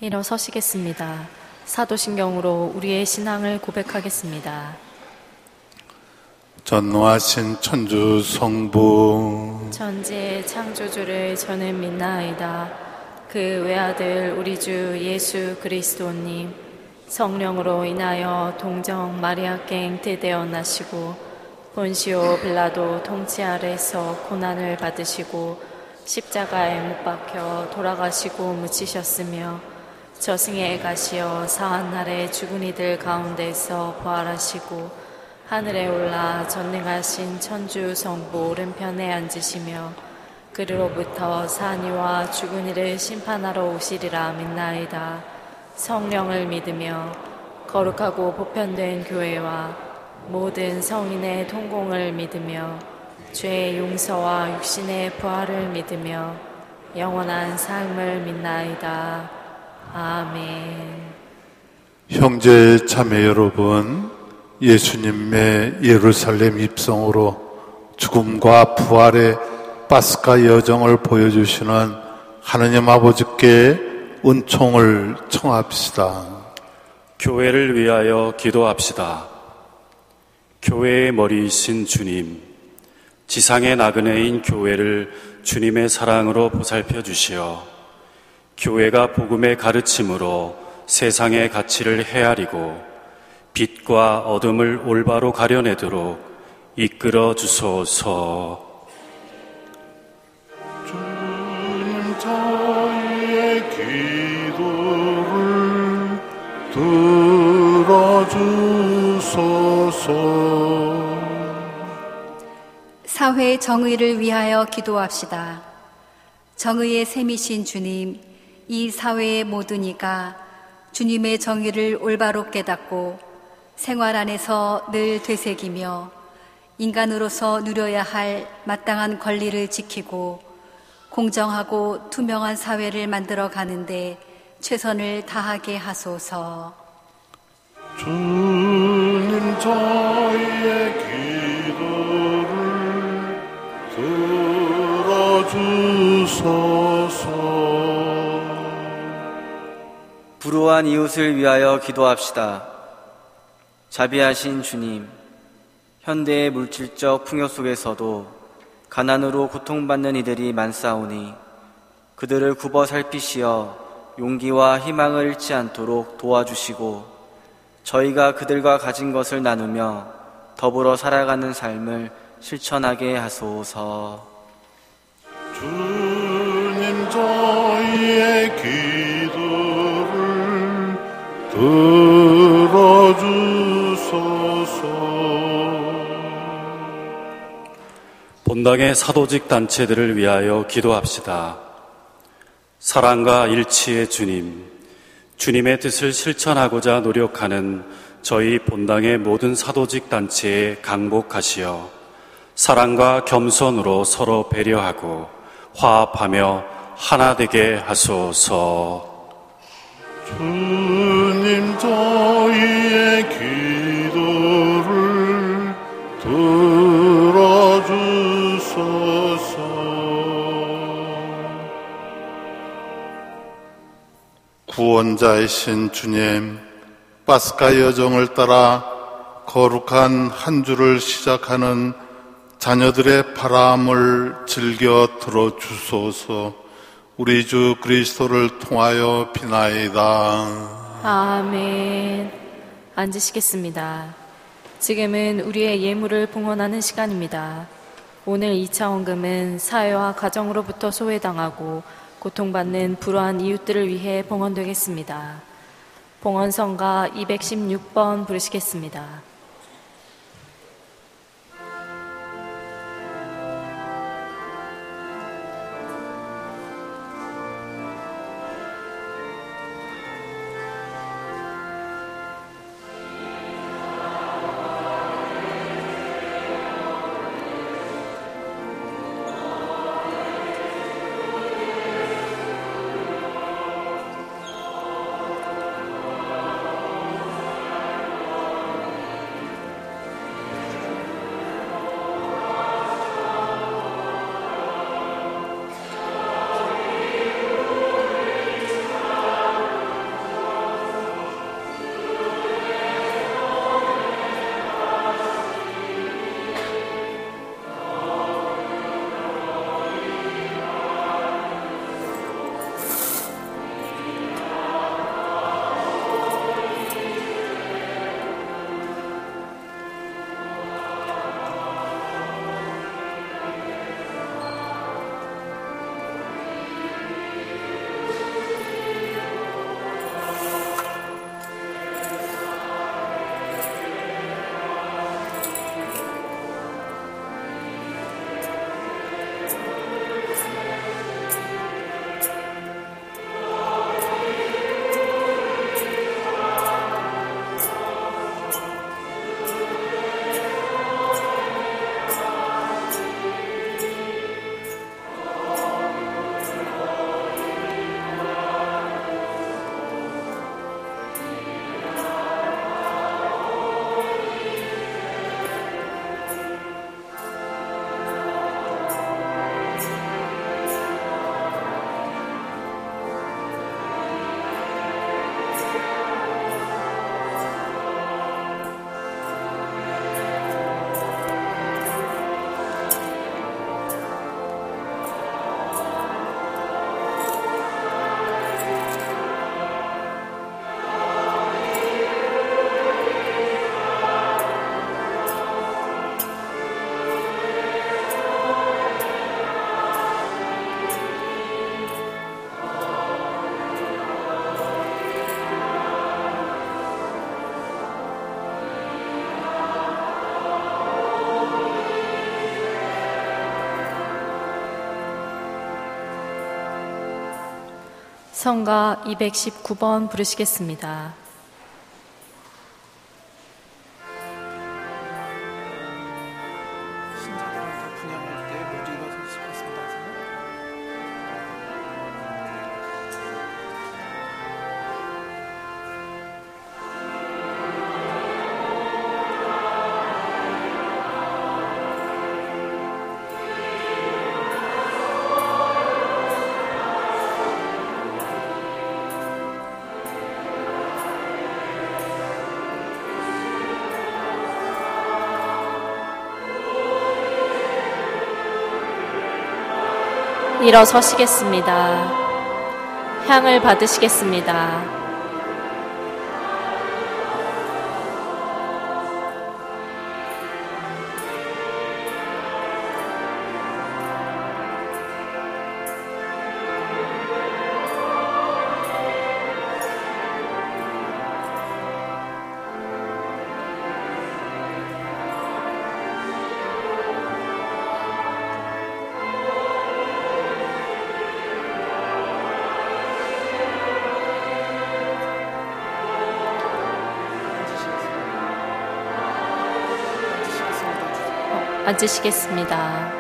A: 일어서시겠습니다. 사도신경으로 우리의 신앙을 고백하겠습니다.
B: 전노하신 천주 성부
A: 천지의 창조주를 저는 믿나이다. 그 외아들 우리 주 예수 그리스도님 성령으로 인하여 동정 마리아께 잉태되어 나시고 본시오 빌라도 통치 아래서 고난을 받으시고 십자가에 못 박혀 돌아가시고 묻히셨으며 저승에 가시어 사한날에 죽은 이들 가운데서 부활하시고 하늘에 올라 전능하신 천주 성부 오른편에 앉으시며 그리로부터 산이와 죽은 이를 심판하러 오시리라 믿나이다. 성령을 믿으며 거룩하고 보편된 교회와 모든 성인의 통공을 믿으며 죄의 용서와 육신의 부활을 믿으며 영원한 삶을 믿나이다. 아멘.
B: 형제 자매 여러분, 예수님의 예루살렘 입성으로 죽음과 부활의 파스카 여정을 보여주시는 하느님 아버지께 은총을 청합시다.
D: 교회를 위하여 기도합시다. 교회의 머리이신 주님, 지상의 나그네인 교회를 주님의 사랑으로 보살펴 주시어 교회가 복음의 가르침으로 세상의 가치를 헤아리고 빛과 어둠을 올바로 가려내도록 이끌어 주소서.
B: 주님 저희의 기도를 들어주소서.
E: 사회 정의를 위하여 기도합시다. 정의의 셈이신 주님, 이 사회의 모든 이가 주님의 정의를 올바로 깨닫고 생활 안에서 늘 되새기며 인간으로서 누려야 할 마땅한 권리를 지키고 공정하고 투명한 사회를 만들어 가는데 최선을 다하게 하소서.
B: 주님 저희의 기도를 들어주소서.
F: 불우한 이웃을 위하여 기도합시다. 자비하신 주님, 현대의 물질적 풍요 속에서도 가난으로 고통받는 이들이 많사오니 그들을 굽어 살피시어 용기와 희망을 잃지 않도록 도와주시고 저희가 그들과 가진 것을 나누며 더불어 살아가는 삶을 실천하게 하소서.
B: 주님 저희의 기도를 들어주소서.
D: 본당의 사도직 단체들을 위하여 기도합시다. 사랑과 일치의 주님, 주님의 뜻을 실천하고자 노력하는 저희 본당의 모든 사도직 단체에 강복하시어 사랑과 겸손으로 서로 배려하고 화합하며 하나 되게 하소서.
B: 주님 저희의 기도를 들어주소서. 구원자이신 주님, 파스카 여정을 따라 거룩한 한 주를 시작하는 자녀들의 바람을 즐겨 들어주소서. 우리 주 그리스도를 통하여 비나이다.
A: 아멘. 앉으시겠습니다. 지금은 우리의 예물을 봉헌하는 시간입니다. 오늘 2차 헌금은 사회와 가정으로부터 소외당하고 고통받는 불우한 이웃들을 위해 봉헌되겠습니다. 봉헌성가 216번 부르시겠습니다. 성가 219번 부르시겠습니다. 일어서시겠습니다. 향을 받으시겠습니다. 앉으시겠습니다.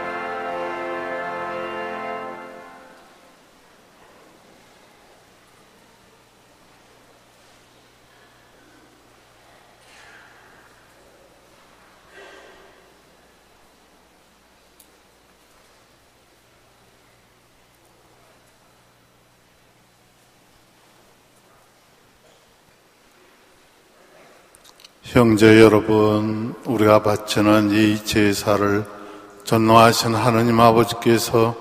B: 형제 여러분, 우리가 바치는 이 제사를 전능하신 하느님 아버지께서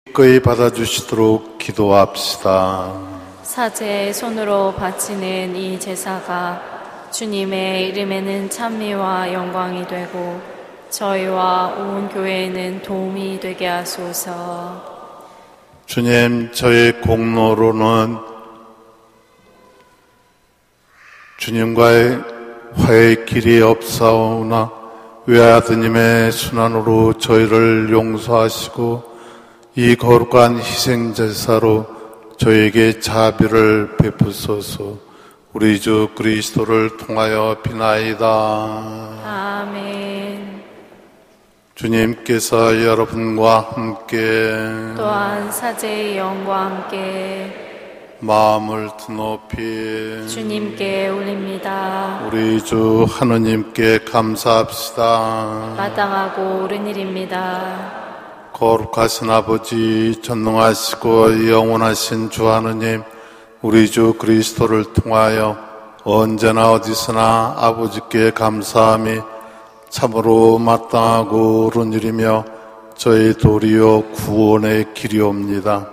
B: 기꺼이 받아주시도록 기도합시다.
A: 사제의 손으로 바치는 이 제사가 주님의 이름에는 찬미와 영광이 되고 저희와 온 교회에는 도움이 되게 하소서.
B: 주님, 저의 공로로는 주님과의 화해의 길이 없사오나 외아드님의 순환으로 저희를 용서하시고 이 거룩한 희생제사로 저에게 자비를 베푸소서. 우리 주 그리스도를 통하여 비나이다.
A: 아멘.
B: 주님께서 여러분과 함께
A: 또한 사제의 영과 함께
B: 마음을 드높이
A: 주님께 올립니다.
B: 우리 주 하느님께 감사합시다.
A: 마땅하고 옳은 일입니다.
B: 거룩하신 아버지, 전능하시고 영원하신 주 하느님, 우리 주 그리스도를 통하여 언제나 어디서나 아버지께 감사함이 참으로 마땅하고 옳은 일이며 저희 도리어 구원의 길이옵니다.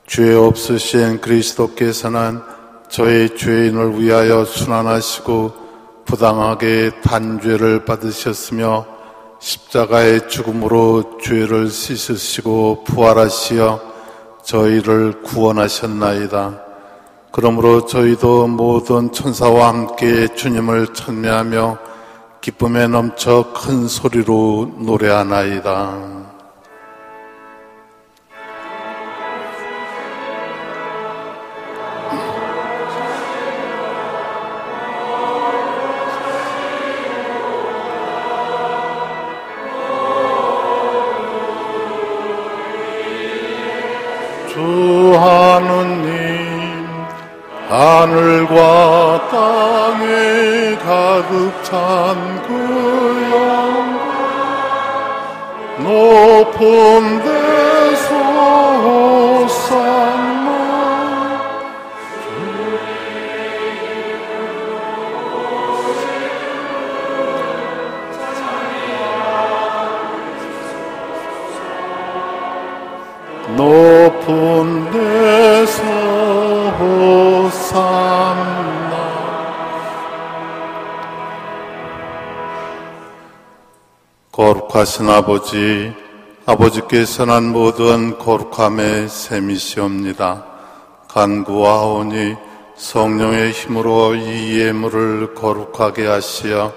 B: 죄 없으신 그리스도께서는 저희 죄인을 위하여 순환하시고 부당하게 단죄를 받으셨으며 십자가의 죽음으로 죄를 씻으시고 부활하시어 저희를 구원하셨나이다. 그러므로 저희도 모든 천사와 함께 주님을 찬미하며 기쁨에 넘쳐 큰 소리로 노래하나이다. 주 하느님, 하늘과 땅에 가득 찬 그 영광, 높은 데서 호산나. 높은 데서 호산나. 거룩하신 아버지, 아버지께서는 모든 거룩함의 셈이시옵니다. 간구하오니 성령의 힘으로 이 예물을 거룩하게 하시어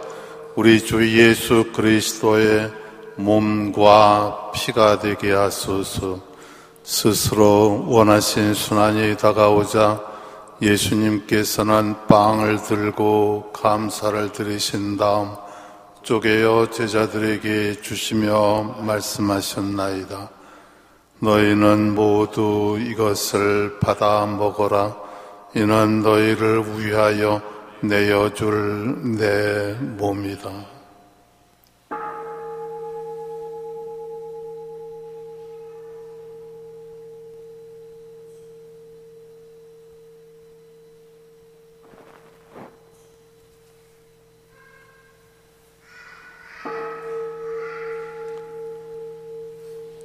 B: 우리 주 예수 그리스도의 몸과 피가 되게 하소서. 스스로 원하신 순환이 다가오자 예수님께서는 빵을 들고 감사를 드리신 다음 쪼개어 제자들에게 주시며 말씀하셨나이다. 너희는 모두 이것을 받아 먹어라. 이는 너희를 위하여 내어줄 내 몸이다.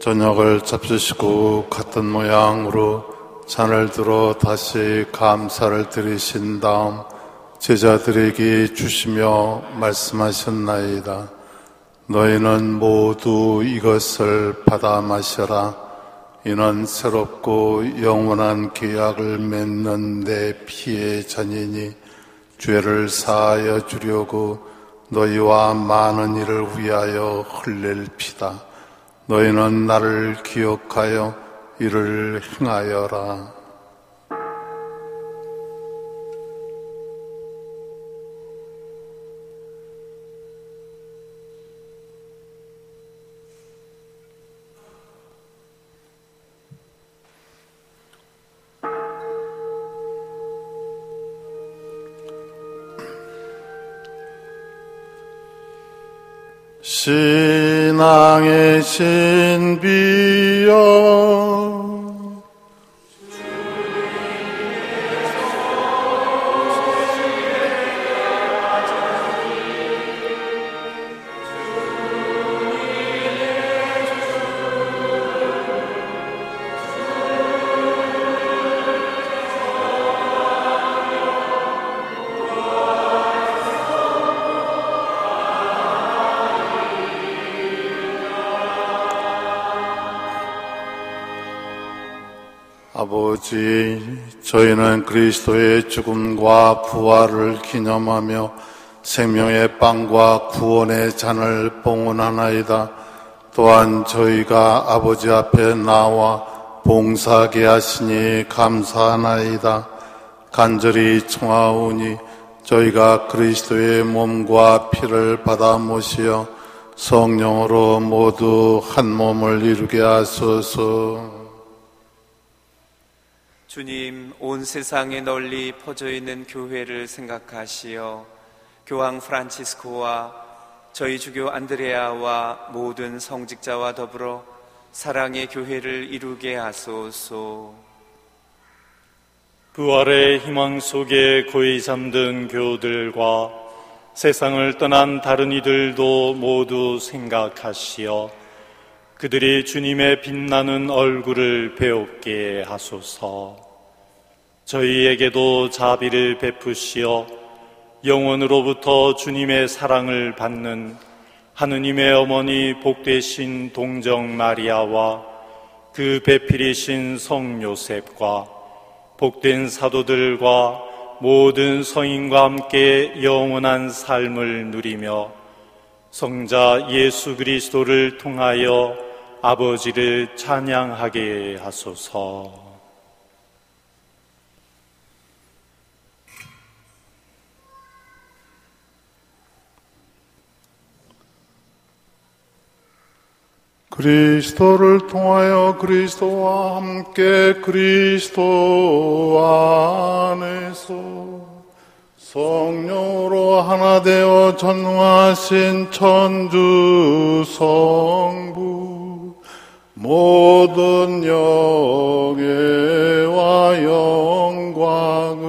B: 저녁을 잡수시고 같은 모양으로 잔을 들어 다시 감사를 드리신 다음 제자들에게 주시며 말씀하셨나이다. 너희는 모두 이것을 받아 마셔라. 이는 새롭고 영원한 계약을 맺는 내 피의 잔이니 죄를 사하여 주려고 너희와 많은 이를 위하여 흘릴 피다. 너희는 나를 기억하여 이를 행하여라. 신앙의 신비여 아버지, 저희는 그리스도의 죽음과 부활을 기념하며 생명의 빵과 구원의 잔을 봉헌하나이다. 또한 저희가 아버지 앞에 나와 봉사하게 하시니 감사하나이다. 간절히 청하오니 저희가 그리스도의 몸과 피를 받아 모시어 성령으로 모두 한 몸을 이루게 하소서.
C: 주님, 온 세상에 널리 퍼져 있는 교회를 생각하시어 교황 프란치스코와 저희 주교 안드레아와 모든 성직자와 더불어 사랑의 교회를 이루게 하소서.
G: 부활의 희망 속에 고이 잠든 교우들과 세상을 떠난 다른 이들도 모두 생각하시어 그들이 주님의 빛나는 얼굴을 배웁게 하소서. 저희에게도 자비를 베푸시어 영원으로부터 주님의 사랑을 받는 하느님의 어머니 복되신 동정 마리아와 그 배필이신 성 요셉과 복된 사도들과 모든 성인과 함께 영원한 삶을 누리며 성자 예수 그리스도를 통하여 아버지를 찬양하게 하소서.
B: 그리스도를 통하여 그리스도와 함께 그리스도 안에서 성령으로 하나 되어 전능하신 천주 성부 모든 영예와 영광을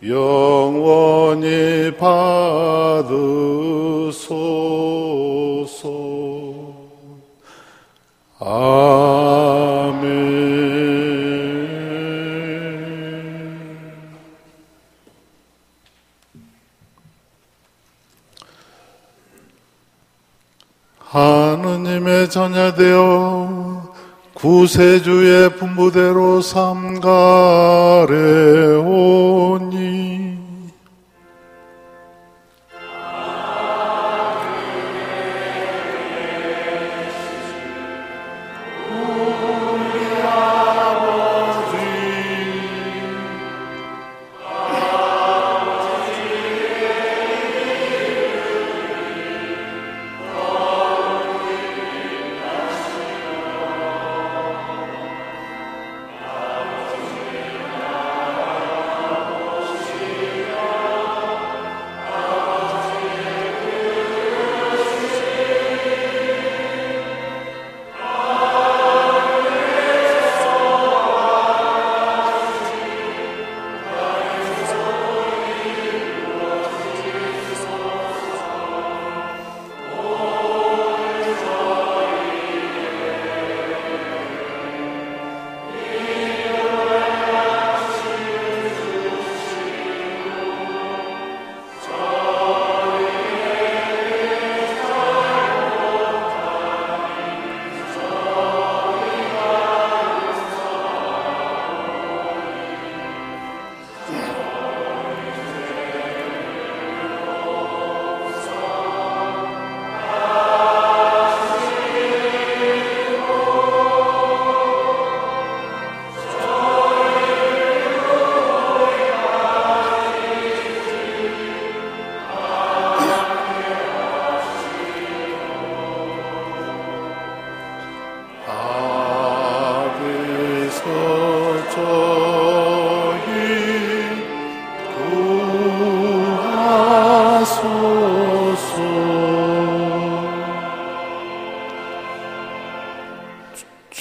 B: 영원히 받으소서. 아멘. 하느님의 자녀되어 구세주의 분부대로 삼가래오니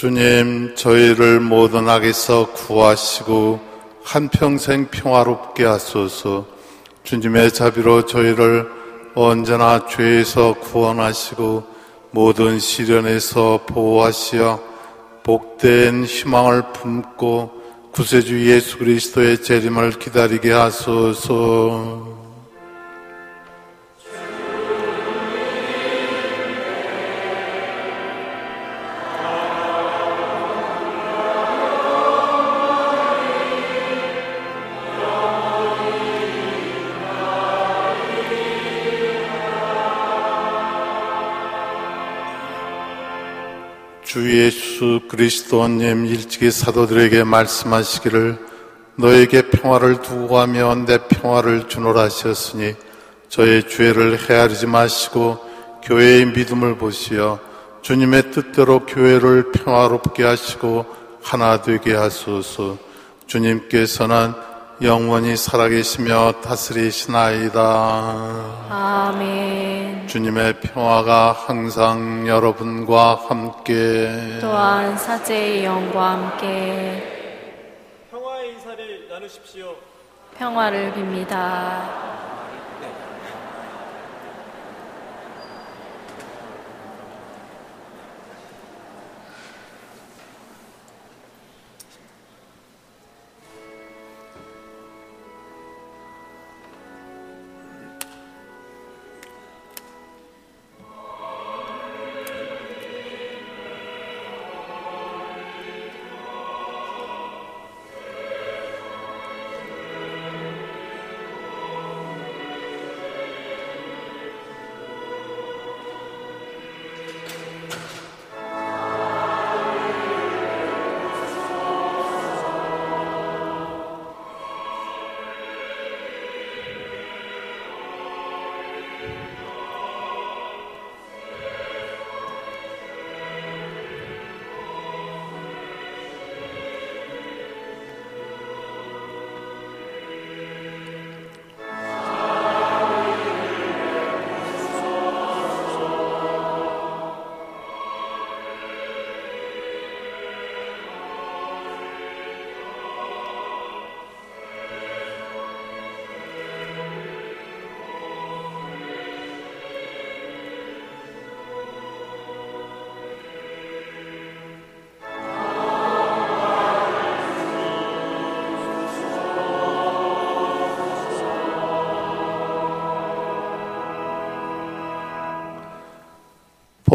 B: 주님, 저희를 모든 악에서 구하시고 한평생 평화롭게 하소서. 주님의 자비로 저희를 언제나 죄에서 구원하시고 모든 시련에서 보호하시어 복된 희망을 품고 구세주 예수 그리스도의 재림을 기다리게 하소서. 주 예수 그리스도님 일찍이 사도들에게 말씀하시기를 너에게 평화를 두고 가며 내 평화를 주노라 하셨으니 저의 죄를 헤아리지 마시고 교회의 믿음을 보시어 주님의 뜻대로 교회를 평화롭게 하시고 하나 되게 하소서. 주님께서는 영원히 살아계시며 다스리시나이다.
A: 아멘.
B: 주님의 평화가 항상 여러분과 함께
A: 또한 사제의 영과 함께
C: 평화의 인사를 나누십시오.
A: 평화를 빕니다.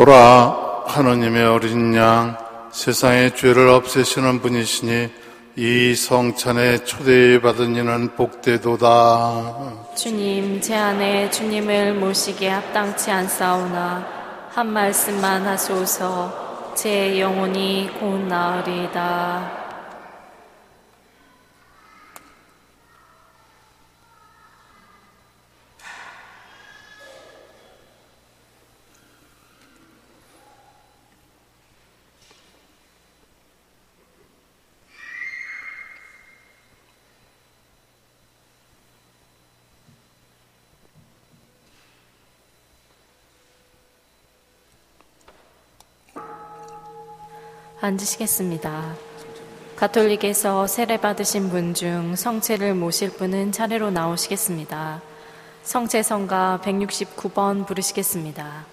B: 보라, 하느님의 어린 양, 세상의 죄를 없애시는 분이시니 이 성찬에 초대받은 이는 복되도다.
A: 주님, 제 안에 주님을 모시기에 합당치 않사오나 한 말씀만 하소서. 제 영혼이 곧 나으리이다. 앉으시겠습니다. 가톨릭에서 세례 받으신 분 중 성체를 모실 분은 차례로 나오시겠습니다. 성체 성가 169번 부르시겠습니다.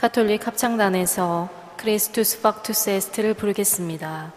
A: 가톨릭 합창단에서 크리스투스 팍투스 에스트를 부르겠습니다.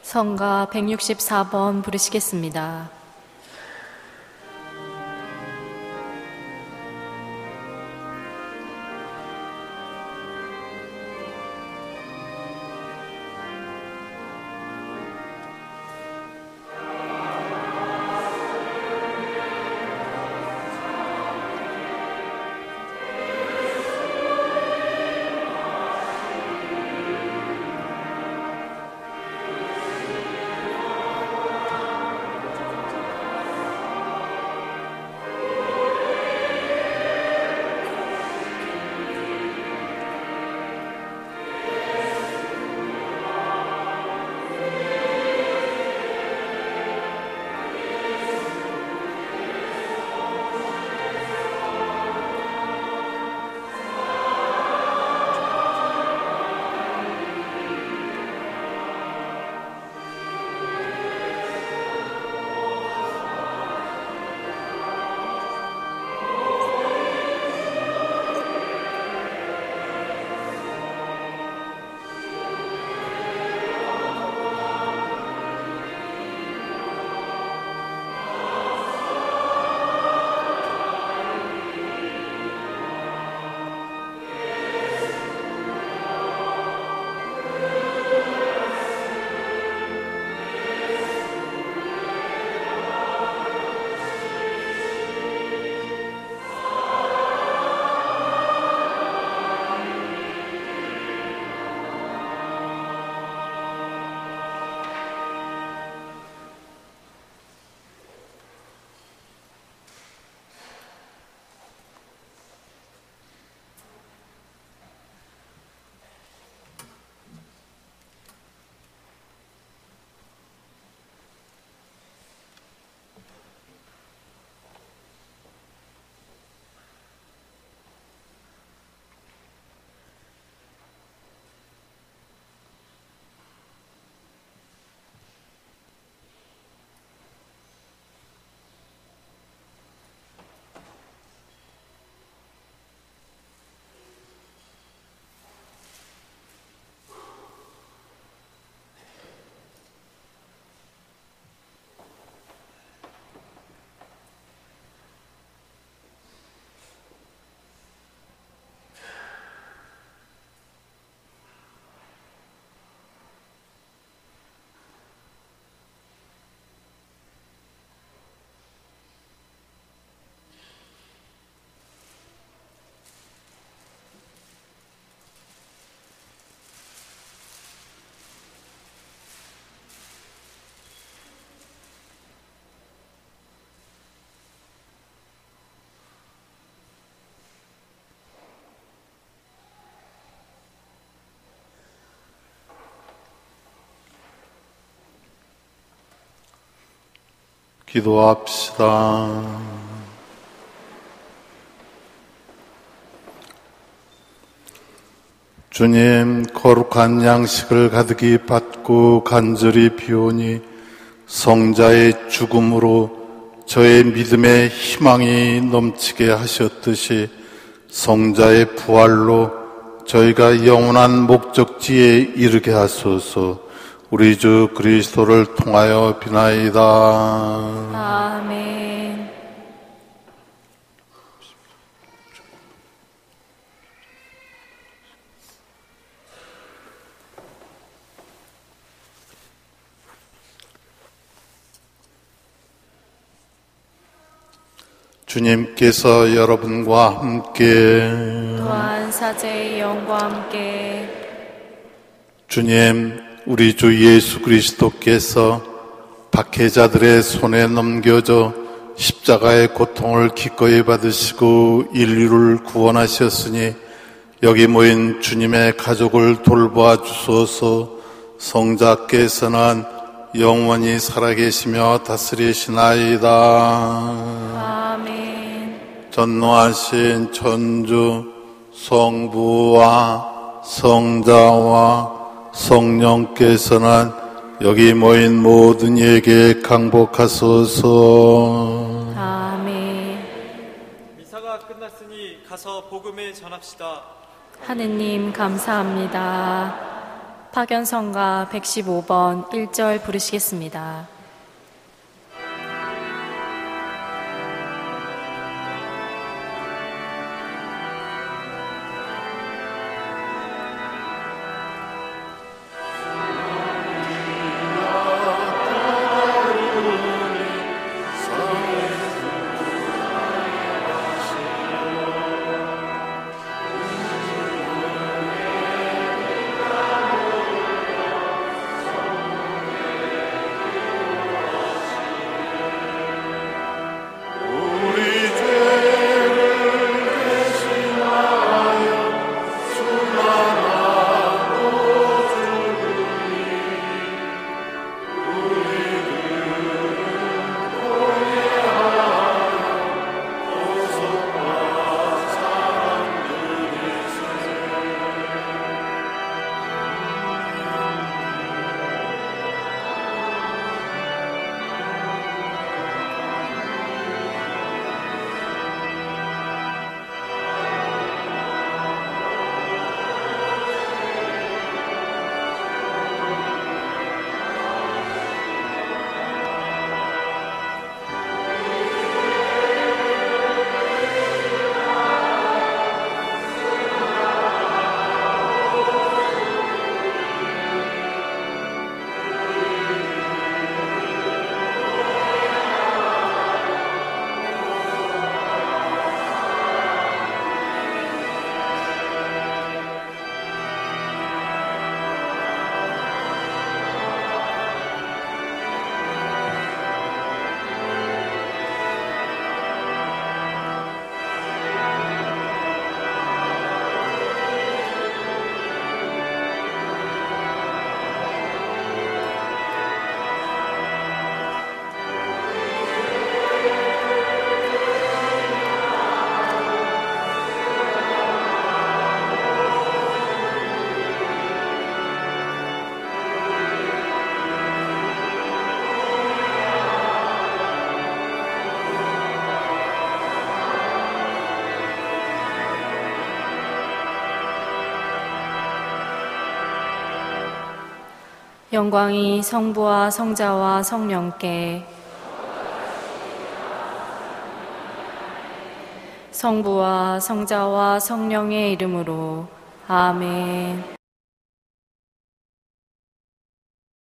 A: 성가 164번 부르시겠습니다.
B: 기도합시다. 주님, 거룩한 양식을 가득히 받고 간절히 비오니 성자의 죽음으로 저의 믿음의 희망이 넘치게 하셨듯이 성자의 부활로 저희가 영원한 목적지에 이르게 하소서. 우리 주 그리스도를 통하여 비나이다.
A: 아멘.
B: 주님께서 여러분과 함께
A: 또한 사제의 영과 함께
B: 주님, 우리 주 예수 그리스도께서 박해자들의 손에 넘겨져 십자가의 고통을 기꺼이 받으시고 인류를 구원하셨으니 여기 모인 주님의 가족을 돌보아 주소서. 성자께서는 영원히 살아계시며 다스리시나이다.
A: 아멘.
B: 전노하신 천주 성부와 성자와 성령께서는 여기 모인 모든 이에게 강복하소서.
A: 아멘.
C: 미사가 끝났으니 가서 복음을 전합시다.
A: 하느님 감사합니다. 파견성가 115번 1절 부르시겠습니다. 영광이 성부와 성자와 성령께 성부와 성자와 성령의 이름으로 아멘.